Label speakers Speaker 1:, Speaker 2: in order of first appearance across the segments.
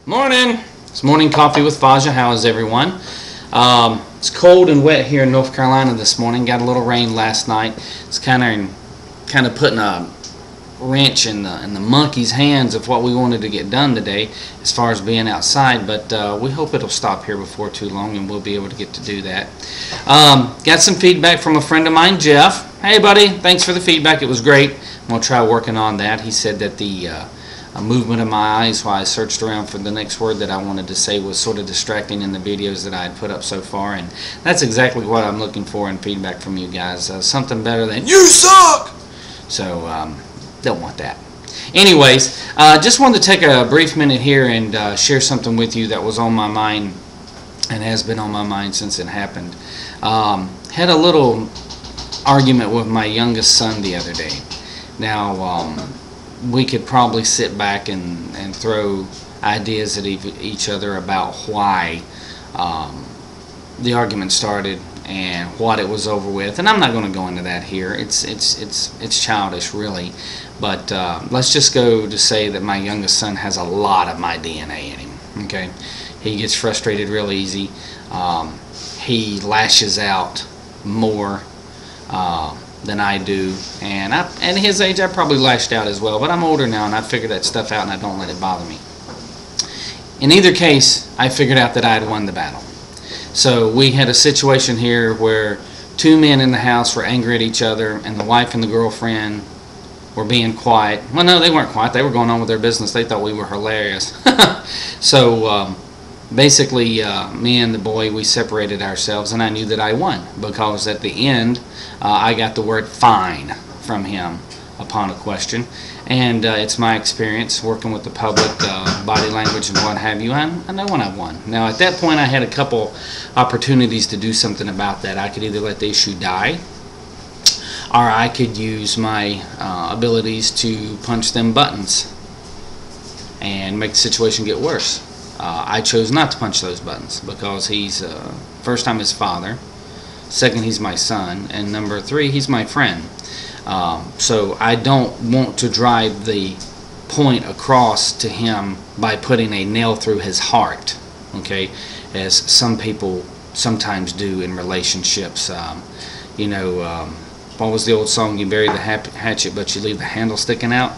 Speaker 1: Morning. It's morning coffee with Fasha. How is everyone? It's cold and wet here in North Carolina this morning. Got a little rain last night. It's kind of putting a wrench in the monkey's hands of what we wanted to get done today as far as being outside. But we hope it'll stop here before too long and we'll be able to get to do that. Got some feedback from a friend of mine, Jeff. Hey, buddy. Thanks for the feedback. It was great. I'm going to try working on that. He said that the movement of my eyes while I searched around for the next word that I wanted to say was sort of distracting in the videos that I had put up so far, and that's exactly what I'm looking for in feedback from you guys. Something better than "you suck." So don't want that. Anyways, just wanted to take a brief minute here and share something with you that was on my mind and has been on my mind since it happened. Had a little argument with my youngest son the other day. Now, we could probably sit back and throw ideas at each other about why the argument started and what it was over with, and I'm not going to go into that here. It's childish, really, but let's just go to say that my youngest son has a lot of my DNA in him. Okay, he gets frustrated real easy. He lashes out more than I do, and at his age I probably lashed out as well, but I'm older now and I figured that stuff out and I don't let it bother me. In either case, I figured out that I had won the battle. So we had a situation here where two men in the house were angry at each other, and the wife and the girlfriend were being quiet. Well, no, they weren't quiet. They were going on with their business. They thought we were hilarious. So basically, me and the boy, we separated ourselves, and I knew that I won because at the end I got the word "fine" from him upon a question, and it's my experience working with the public, body language and what have you. I know when I've won. Now at that point I had a couple opportunities to do something about that. I could either let the issue die, or I could use my abilities to punch them buttons and make the situation get worse. I chose not to punch those buttons because he's first, I'm his father, second, he's my son, and number three, he's my friend. So I don't want to drive the point across to him by putting a nail through his heart, okay, as some people sometimes do in relationships. What was the old song? You bury the hatchet but you leave the handle sticking out,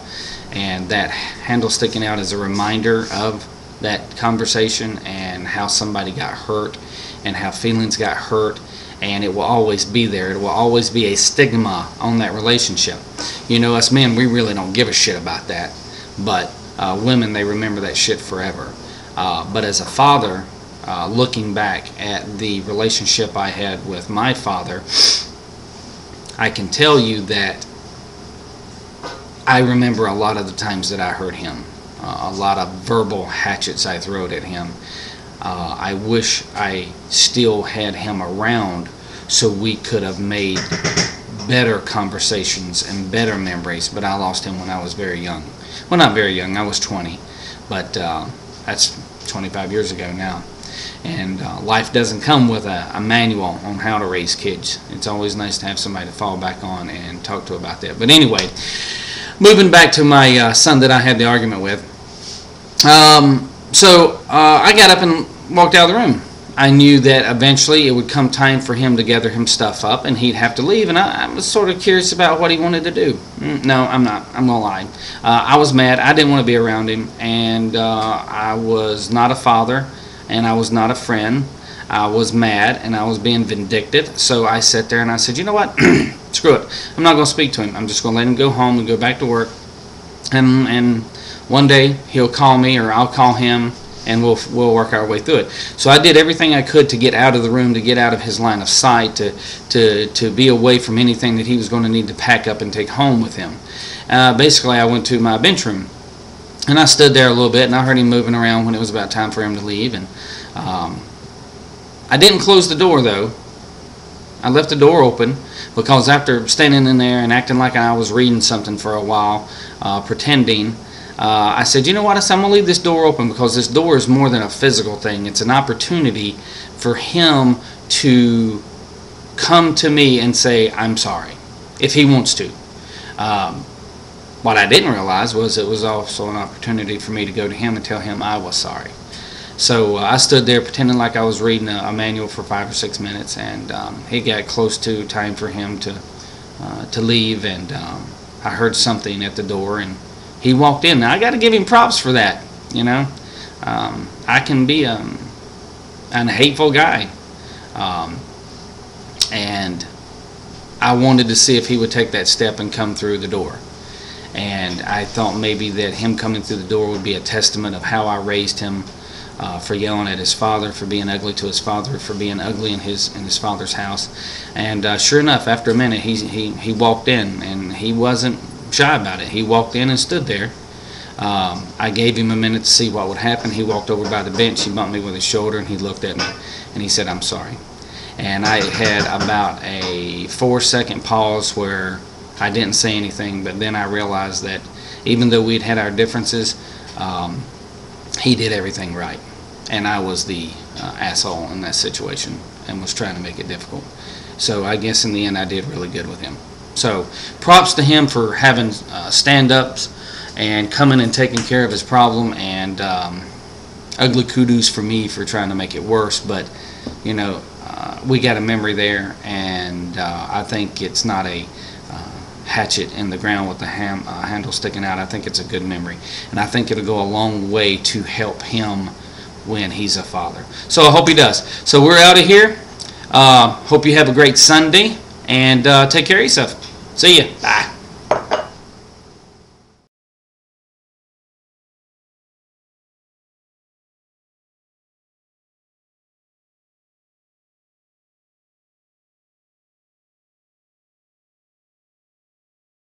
Speaker 1: and that handle sticking out is a reminder of that conversation and how somebody got hurt and how feelings got hurt, and it will always be there. It will always be a stigma on that relationship. You know, us men, we really don't give a shit about that, but women, they remember that shit forever. But as a father, looking back at the relationship I had with my father, I can tell you that I remember a lot of the times that I hurt him. A lot of verbal hatchets I throwed at him. I wish I still had him around so we could have made better conversations and better memories, but I lost him when I was very young. Well, not very young, I was 20, but that's 25 years ago now. And life doesn't come with a manual on how to raise kids. It's always nice to have somebody to fall back on and talk to about that. But anyway, moving back to my son that I had the argument with. So I got up and walked out of the room. I knew that eventually it would come time for him to gather his stuff up and he'd have to leave, and I was sort of curious about what he wanted to do. No, I'm not. I'm going to lie. I was mad. I didn't want to be around him, and I was not a father, and I was not a friend. I was mad, and I was being vindictive, so I sat there and I said, you know what? Screw it. I'm not going to speak to him. I'm just going to let him go home and go back to work, and one day he'll call me or I'll call him, and we'll work our way through it. So I did everything I could to get out of the room, to get out of his line of sight, to be away from anything that he was going to need to pack up and take home with him. Basically, I went to my bench room, and I stood there a little bit, and I heard him moving around when it was about time for him to leave. And I didn't close the door, though. I left the door open because after standing in there and acting like I was reading something for a while, pretending, I said, you know what, I'm going to leave this door open because this door is more than a physical thing. It's an opportunity for him to come to me and say, I'm sorry, if he wants to. what I didn't realize was it was also an opportunity for me to go to him and tell him I was sorry. So I stood there pretending like I was reading a manual for 5 or 6 minutes, and it got close to time for him to leave, and I heard something at the door, and he walked in. Now I got to give him props for that. You know, I can be a hateful guy, and I wanted to see if he would take that step and come through the door. And I thought maybe that him coming through the door would be a testament of how I raised him, for yelling at his father, for being ugly to his father, for being ugly in his father's house. And sure enough, after a minute, he walked in, and he wasn't shy about it. He walked in and stood there. I gave him a minute to see what would happen. He walked over by the bench. He bumped me with his shoulder, and he looked at me, and he said, "I'm sorry." And I had about a 4-second pause where I didn't say anything, but then I realized that even though we'd had our differences, he did everything right, and I was the asshole in that situation and was trying to make it difficult. So I guess in the end I did really good with him. So props to him for having stand-ups and coming and taking care of his problem, and ugly kudos for me for trying to make it worse. But you know, we got a memory there, and I think it's not a hatchet in the ground with the handle sticking out. I think it's a good memory, and I think it'll go a long way to help him when he's a father. So I hope he does. So we're out of here. Hope you have a great Sunday, and take care of yourself. See ya. Bye.